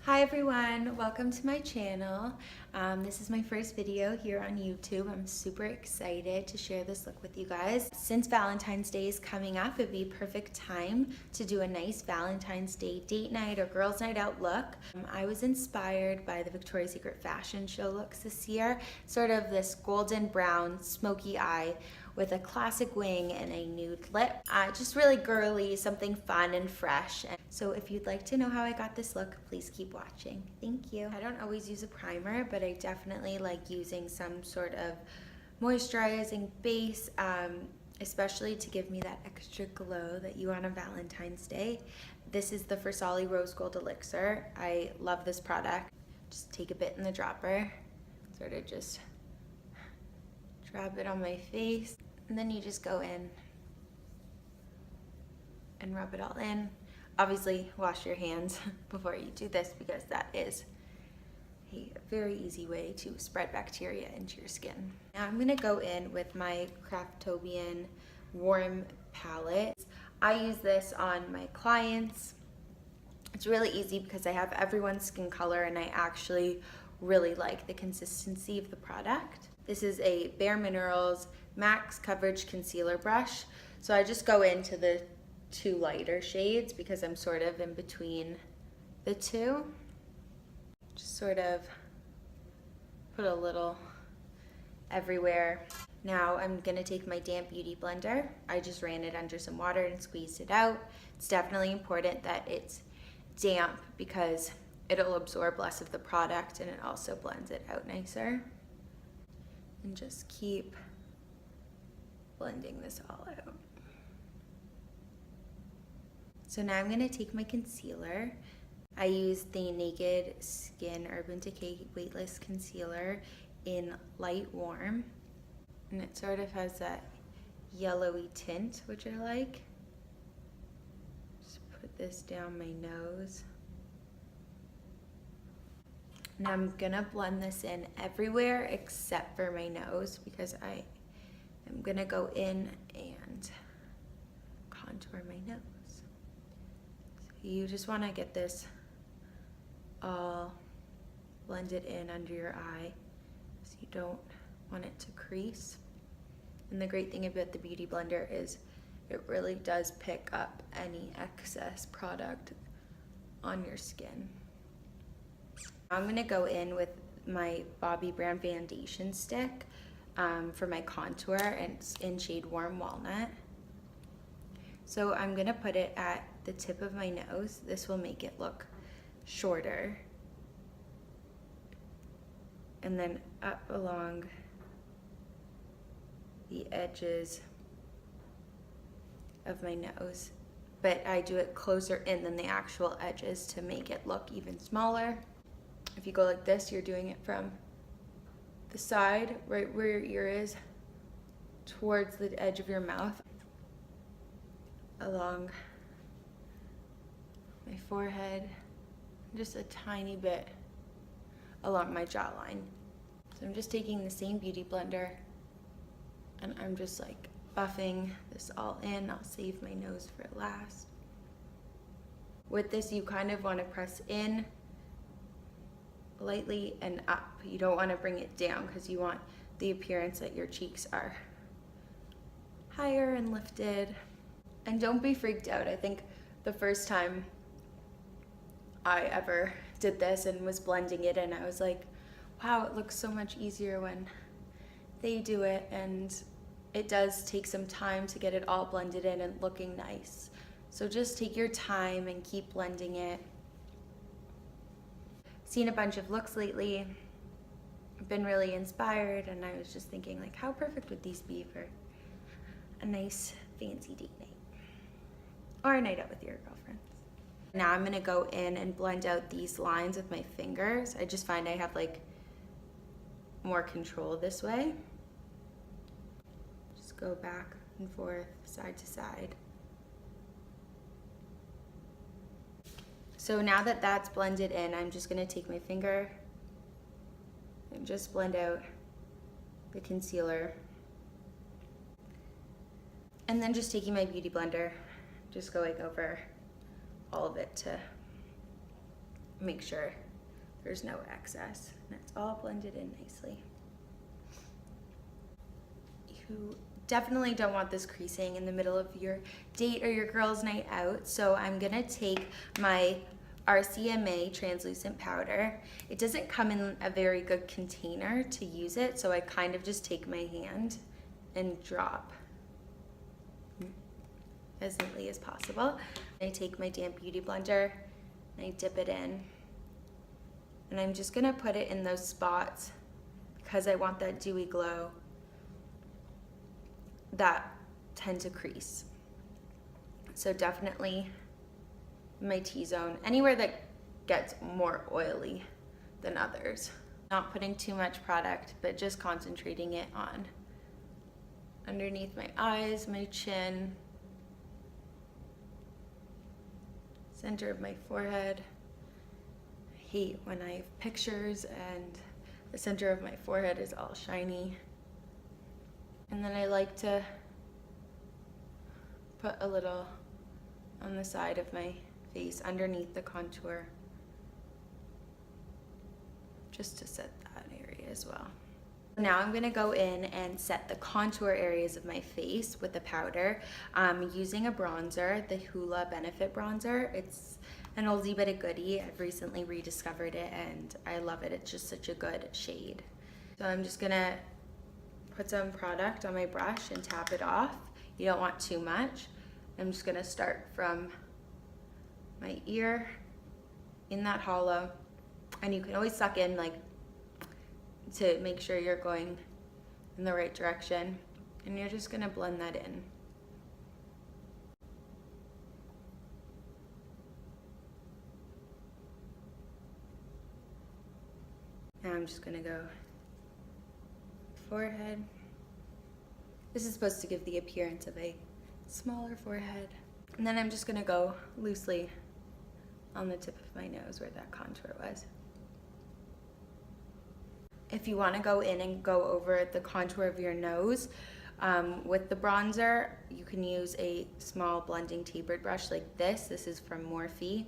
Hi everyone, welcome to my channel. This is my first video here on YouTube. I'm super excited to share this look with you guys. Since Valentine's Day is coming up, it'd be a perfect time to do a nice Valentine's Day date night or girls night out look. I was inspired by the Victoria's Secret fashion show looks this year, sort of this golden brown smoky eye with a classic wing and a nude lip. Just really girly, something fun and fresh. So if you'd like to know how I got this look, please keep watching. Thank you. I don't always use a primer, but I definitely like using some sort of moisturizing base, especially to give me that extra glow that you want on Valentine's Day. This is the Versali Rose Gold Elixir. I love this product. Just take a bit in the dropper, sort of just drop it on my face, and then you just go in and rub it all in. Obviously, wash your hands before you do this because that is a very easy way to spread bacteria into your skin. Now I'm gonna go in with my Craftobian Warm Palette. I use this on my clients. It's really easy because I have everyone's skin color and I actually really like the consistency of the product. This is a Bare Minerals Max Coverage Concealer Brush. So I just go into the two lighter shades because I'm sort of in between the two. Just sort of put a little everywhere. Now I'm gonna take my damp beauty blender. I just ran it under some water and squeezed it out. It's definitely important that it's damp because it'll absorb less of the product and it also blends it out nicer. And just keep blending this all out. So now I'm gonna take my concealer. I use the Naked Skin Urban Decay Weightless Concealer in Light Warm. And it sort of has that yellowy tint, which I like. Just put this down my nose. And I'm gonna blend this in everywhere except for my nose because I am gonna go in and contour my nose. So you just wanna get this all blended in under your eye so you don't want it to crease. And the great thing about the Beauty Blender is it really does pick up any excess product on your skin. I'm gonna go in with my Bobbi Brown foundation stick for my contour, and it's in shade Warm Walnut. So I'm gonna put it at the tip of my nose. This will make it look shorter. And then up along the edges of my nose. But I do it closer in than the actual edges to make it look even smaller. If you go like this, you're doing it from the side, right where your ear is, towards the edge of your mouth, along my forehead, just a tiny bit along my jawline. So I'm just taking the same Beauty Blender and I'm just like buffing this all in. I'll save my nose for last. With this, you kind of want to press in lightly and up. You don't want to bring it down because you want the appearance that your cheeks are higher and lifted. And don't be freaked out. I think the first time I ever did this and was blending it in, I was like, wow, it looks so much easier when they do it, and it does take some time to get it all blended in and looking nice. So just take your time and keep blending it. Seen a bunch of looks lately. I've been really inspired, and I was just thinking, like, how perfect would these be for a nice fancy date night or a night out with your girlfriends. Now I'm gonna go in and blend out these lines with my fingers. I just find I have like more control this way. Just go back and forth, side to side. So now that that's blended in, I'm just gonna take my finger and just blend out the concealer. And then just taking my Beauty Blender, just going over all of it to make sure there's no excess, and it's all blended in nicely. You definitely don't want this creasing in the middle of your date or your girls' night out, so I'm gonna take my RCMA translucent powder. It doesn't come in a very good container to use it, so I kind of just take my hand and drop as neatly as possible. I take my damp beauty blender and I dip it in, and I'm just gonna put it in those spots because I want that dewy glow that tend to crease. So definitely my T-zone, anywhere that gets more oily than others. Not putting too much product, but just concentrating it on underneath my eyes, my chin, center of my forehead. I hate when I have pictures and the center of my forehead is all shiny. And then I like to put a little on the side of my face underneath the contour, just to set that area as well. Now I'm gonna go in and set the contour areas of my face with the powder. I'm using a bronzer, the Hula Benefit bronzer. It's an oldie but a goodie. I've recently rediscovered it and I love it. It's just such a good shade. So I'm just gonna put some product on my brush and tap it off. You don't want too much. I'm just gonna start from my ear in that hollow, and you can always suck in like to make sure you're going in the right direction, and you're just gonna blend that in. Now I'm just gonna go forehead. This is supposed to give the appearance of a smaller forehead. And then I'm just gonna go loosely on the tip of my nose where that contour was. If you wanna go in and go over the contour of your nose with the bronzer, you can use a small blending tapered brush like this. This is from Morphe.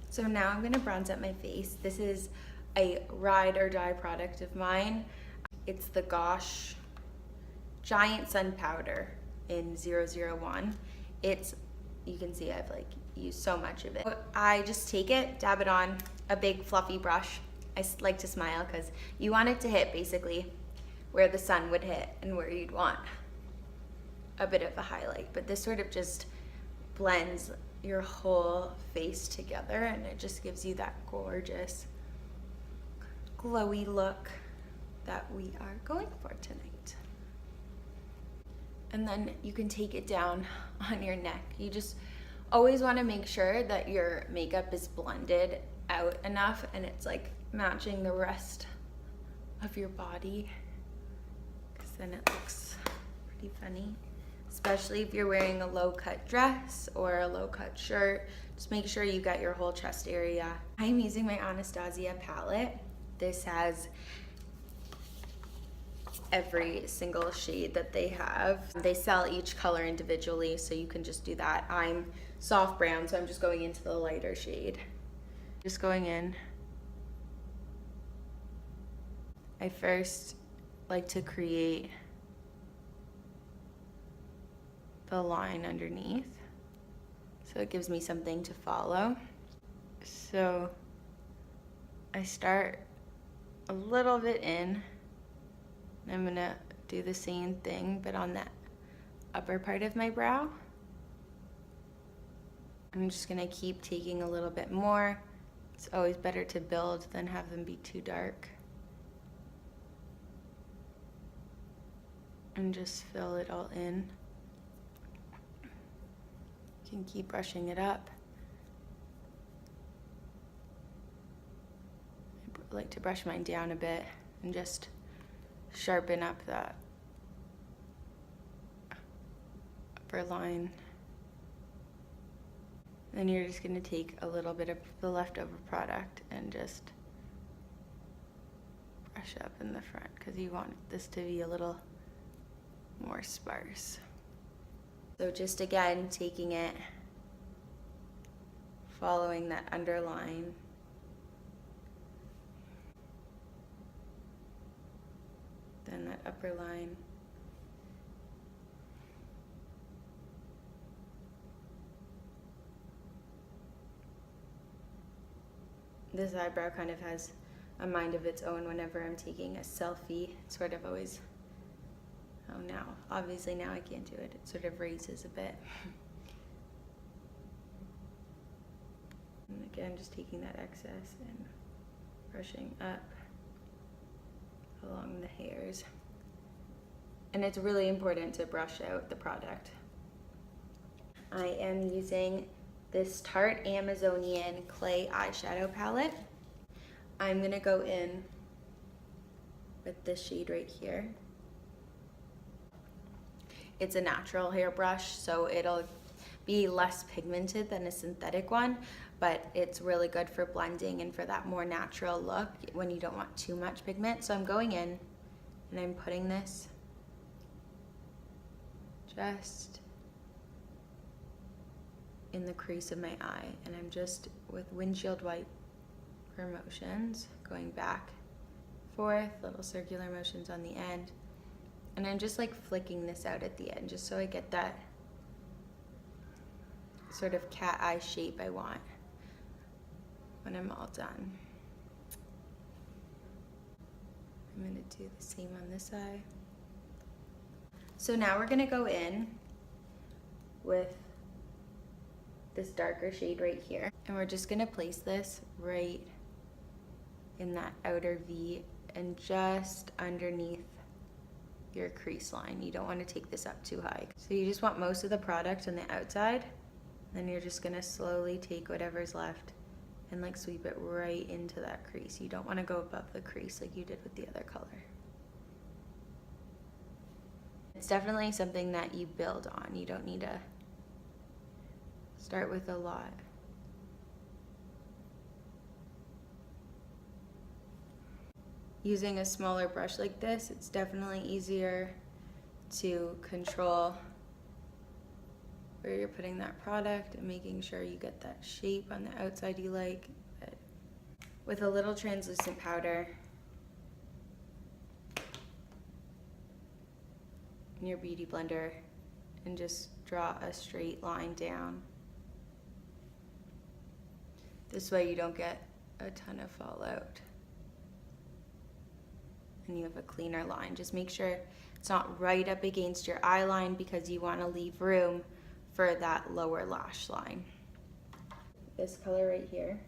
So now I'm gonna bronze up my face. This is a ride or die product of mine. It's the Gosh Giant Sun Powder in 001. You can see I've like used so much of it. I just take it, dab it on a big fluffy brush. I like to smile because you want it to hit basically where the sun would hit and where you'd want a bit of a highlight. But this sort of just blends your whole face together and it just gives you that gorgeous glowy look that we are going for tonight. And then you can take it down on your neck. You just always want to make sure that your makeup is blended out enough and it's like matching the rest of your body, because then it looks pretty funny. Especially if you're wearing a low-cut dress or a low-cut shirt, just make sure you got your whole chest area. I'm using my Anastasia palette. This has every single shade that they have. They sell each color individually, so you can just do that. I'm soft brown, so I'm just going into the lighter shade. Just going in. I first like to create the line underneath, so it gives me something to follow. So I start a little bit in. I'm gonna do the same thing, but on that upper part of my brow. I'm just gonna keep taking a little bit more. It's always better to build than have them be too dark. And just fill it all in. You can keep brushing it up. I like to brush mine down a bit and just sharpen up that upper line. Then you're just going to take a little bit of the leftover product and just brush up in the front because you want this to be a little more sparse. So just again, taking it, following that underline, that upper line. This eyebrow kind of has a mind of its own whenever I'm taking a selfie. It sort of always, oh now, obviously now I can't do it. It sort of raises a bit. And again, just taking that excess and brushing up along the hairs. And it's really important to brush out the product. I am using this Tarte Amazonian Clay Eyeshadow Palette. I'm gonna go in with this shade right here. It's a natural hairbrush, so it'll be less pigmented than a synthetic one, but it's really good for blending and for that more natural look when you don't want too much pigment. So I'm going in and I'm putting this just in the crease of my eye, and I'm just with windshield wiper motions going back, forth, little circular motions on the end, and I'm just like flicking this out at the end just so I get that sort of cat eye shape I want when I'm all done. I'm gonna do the same on this eye. So now we're gonna go in with this darker shade right here, and we're just gonna place this right in that outer V and just underneath your crease line. You don't want to take this up too high. So you just want most of the product on the outside, then you're just gonna slowly take whatever's left and like sweep it right into that crease. You don't want to go above the crease like you did with the other color. It's definitely something that you build on. You don't need to start with a lot. Using a smaller brush like this, it's definitely easier to control where you're putting that product and making sure you get that shape on the outside you like. But with a little translucent powder in your beauty blender, and just draw a straight line down. This way you don't get a ton of fallout and you have a cleaner line. Just make sure it's not right up against your eye line because you want to leave room for that lower lash line. This color right here,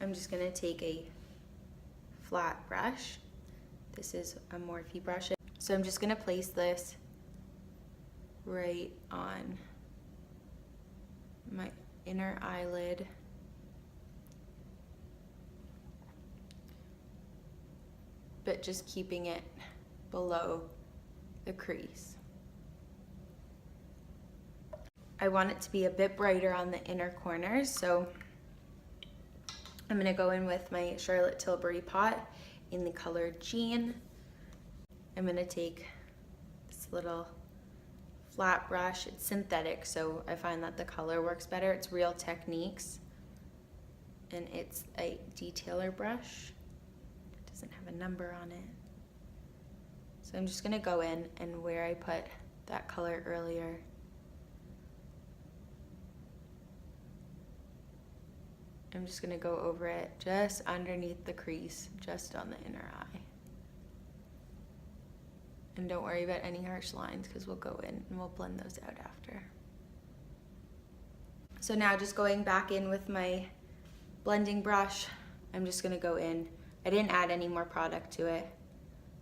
I'm just going to take a flat brush. This is a Morphe brush. So I'm just going to place this right on my inner eyelid. But just keeping it below the crease. I want it to be a bit brighter on the inner corners, so I'm gonna go in with my Charlotte Tilbury pot in the color Jean. I'm gonna take this little flat brush. It's synthetic, so I find that the color works better. It's Real Techniques, and it's a detailer brush. Doesn't have a number on it. So I'm just gonna go in, and where I put that color earlier, I'm just gonna go over it just underneath the crease, just on the inner eye. And don't worry about any harsh lines because we'll go in and we'll blend those out after. So now just going back in with my blending brush, I'm just gonna go in. I didn't add any more product to it.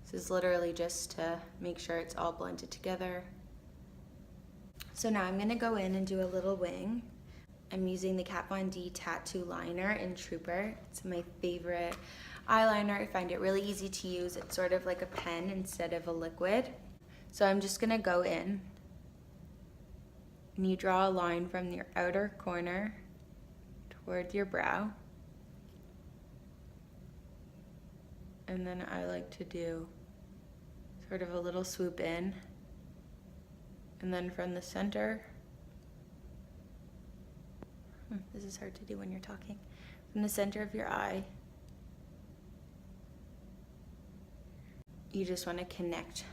This is literally just to make sure it's all blended together. So now I'm gonna go in and do a little wing. I'm using the Kat Von D Tattoo Liner in Trooper. It's my favorite eyeliner. I find it really easy to use. It's sort of like a pen instead of a liquid. So I'm just gonna go in, and you draw a line from your outer corner toward your brow. And then I like to do sort of a little swoop in, and then from the center, this is hard to do when you're talking, from the center of your eye, you just want to connect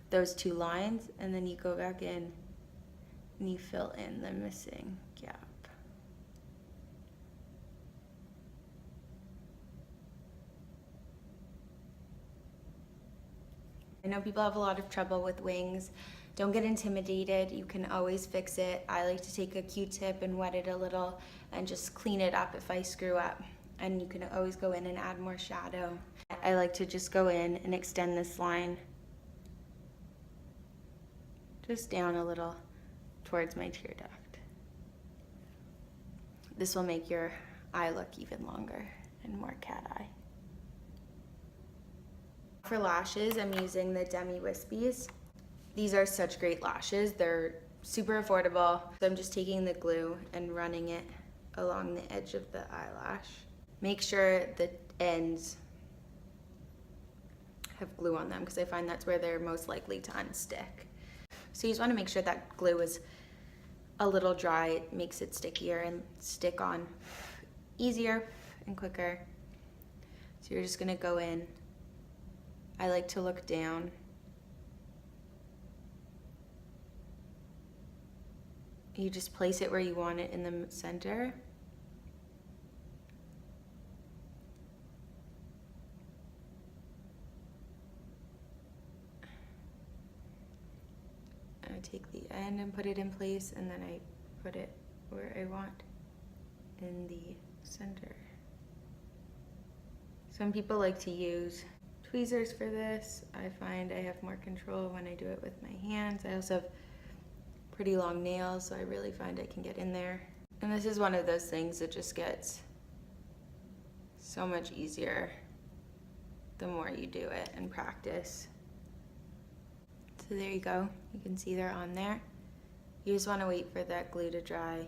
those two lines, and then you go back in and you fill in the missing gap. I know people have a lot of trouble with wings. Don't get intimidated. You can always fix it. I like to take a Q-tip and wet it a little and just clean it up if I screw up. And you can always go in and add more shadow. I like to just go in and extend this line just down a little towards my tear duct. This will make your eye look even longer and more cat eye. For lashes, I'm using the Demi Wispies. These are such great lashes. They're super affordable. So I'm just taking the glue and running it along the edge of the eyelash. Make sure the ends have glue on them because I find that's where they're most likely to unstick. So you just want to make sure that glue is a little dry. It makes it stickier and stick on easier and quicker. So you're just going to go in. I like to look down. You just place it where you want it in the center. I take the end and put it in place, and then I put it where I want in the center. Some people like to use tweezers for this. I find I have more control when I do it with my hands. I also have pretty long nails, so I really find I can get in there. And this is one of those things that just gets so much easier the more you do it and practice. So there you go. You can see they're on there. You just want to wait for that glue to dry.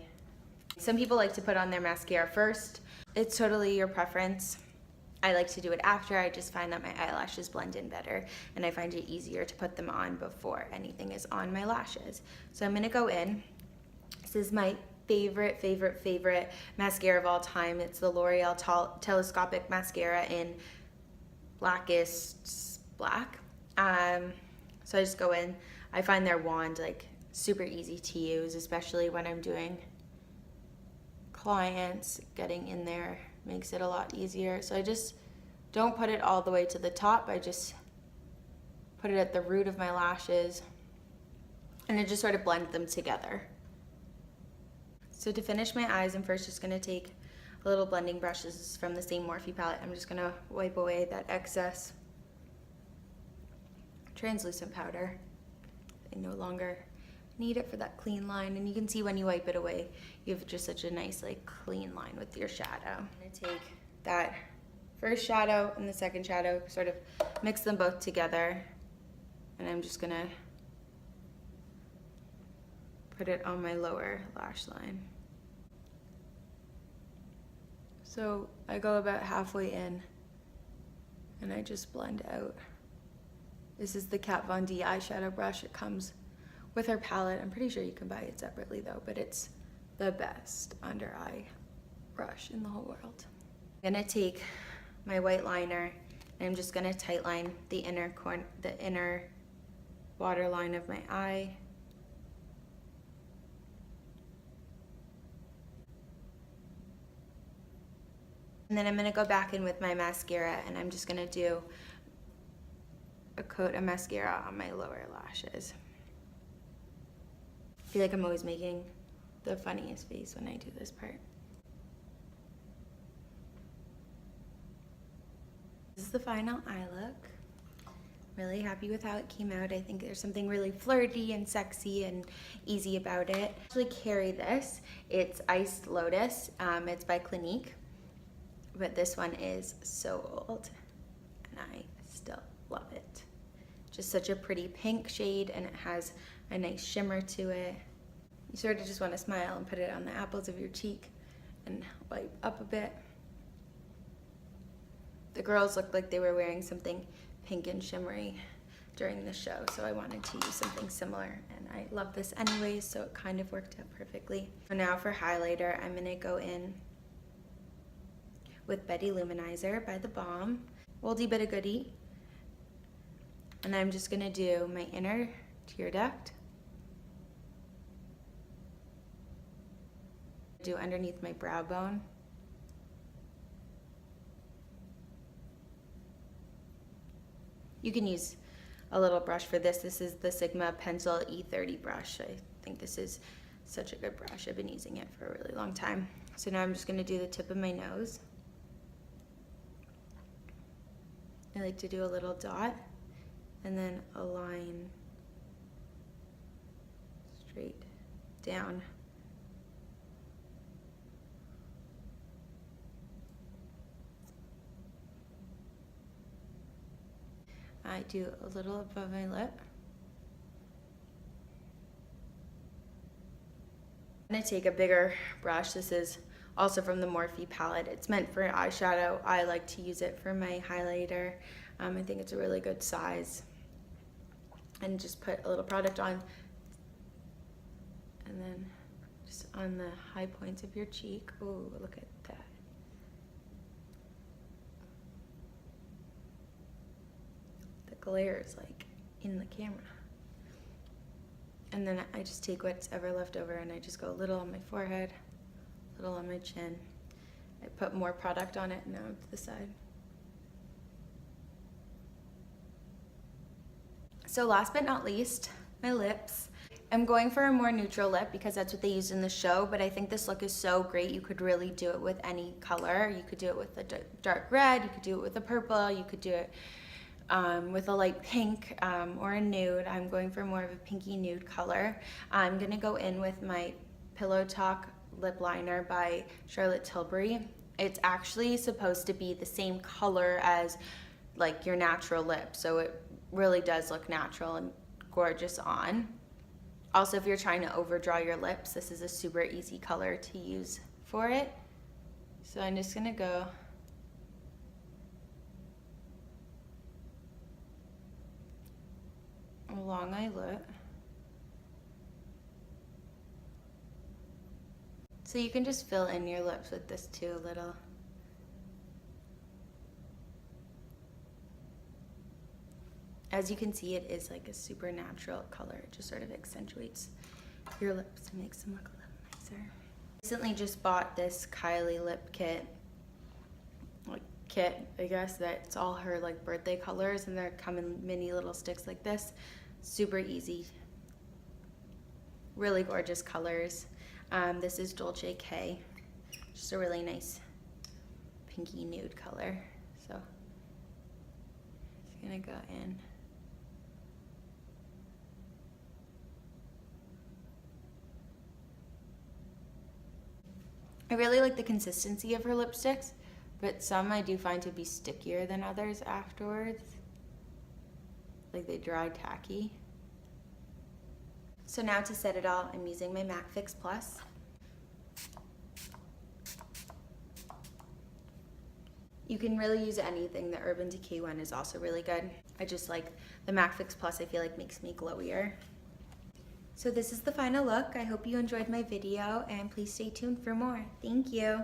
Some people like to put on their mascara first. It's totally your preference. I like to do it after. I just find that my eyelashes blend in better, and I find it easier to put them on before anything is on my lashes. So I'm gonna go in. This is my favorite mascara of all time. It's the L'Oreal Telescopic Mascara in blackest black. So I just go in. I find their wand like super easy to use, especially when I'm doing clients. Getting in there makes it a lot easier. So I just don't put it all the way to the top. I just put it at the root of my lashes, and it just sort of blends them together. So to finish my eyes, I'm first just gonna take a little blending brush. This is from the same Morphe palette. I'm just gonna wipe away that excess translucent powder. I no longer need it for that clean line, and you can see when you wipe it away, you have just such a nice like clean line with your shadow. I'm gonna take that first shadow and the second shadow, sort of mix them both together, and I'm just gonna put it on my lower lash line. So I go about halfway in and I just blend out. This is the Kat Von D eyeshadow brush. It comes with her palette. I'm pretty sure you can buy it separately though, but it's the best under eye brush in the whole world. I'm gonna take my white liner and I'm just gonna tight line the inner water line of my eye. And then I'm gonna go back in with my mascara, and I'm just gonna do a coat of mascara on my lower lashes. I feel like I'm always making the funniest face when I do this part. This is the final eye look. Really happy with how it came out. I think there's something really flirty and sexy and easy about it. I actually carry this. It's Iced Lotus. It's by Clinique, but this one is so old and I still love it. Just such a pretty pink shade, and it has a nice shimmer to it. You sort of just want to smile and put it on the apples of your cheek and wipe up a bit. The girls looked like they were wearing something pink and shimmery during the show, so I wanted to use something similar, and I love this anyways, so it kind of worked out perfectly. So now for highlighter, I'm gonna go in with Illumanizer by The Balm. Oldie but a goodie. And I'm just gonna do my inner tear duct. Do underneath my brow bone. You can use a little brush for this. This is the Sigma Pencil E30 brush. I think this is such a good brush. I've been using it for a really long time. So now I'm just gonna do the tip of my nose. I like to do a little dot and then a line straight down. I do a little above my lip. I'm gonna take a bigger brush. This is also from the Morphe palette. It's meant for eyeshadow. I like to use it for my highlighter. I think it's a really good size. And just put a little product on. And then just on the high points of your cheek. Ooh, look at that. The glare is like in the camera. And then I just take what's ever left over and I just go a little on my forehead, a little on my chin. I put more product on it now to the side. So last but not least, my lips. I'm going for a more neutral lip because that's what they used in the show, but I think this look is so great. You could really do it with any color. You could do it with a dark red, you could do it with a purple, you could do it with a light pink or a nude. I'm going for more of a pinky nude color. I'm gonna go in with my Pillowtalk lip liner by Charlotte Tilbury. It's actually supposed to be the same color as like your natural lip, so it really does look natural and gorgeous on. Also, if you're trying to overdraw your lips, this is a super easy color to use for it. So I'm just gonna go along my lip. So you can just fill in your lips with this too a little. As you can see, it is like a super natural color. It just sort of accentuates your lips and makes them look a little nicer. Recently just bought this Kylie lip kit, I guess, that's all her like birthday colors, and they're come in mini little sticks like this. Super easy, really gorgeous colors. This is Dolce K, just a really nice pinky nude color. So just gonna go in. I really like the consistency of her lipsticks, but some I do find to be stickier than others afterwards. Like they dry tacky. So now to set it all, I'm using my MAC Fix Plus. You can really use anything. The Urban Decay one is also really good. I just like the MAC Fix Plus, I feel like makes me glowier. So this is the final look. I hope you enjoyed my video and please stay tuned for more. Thank you.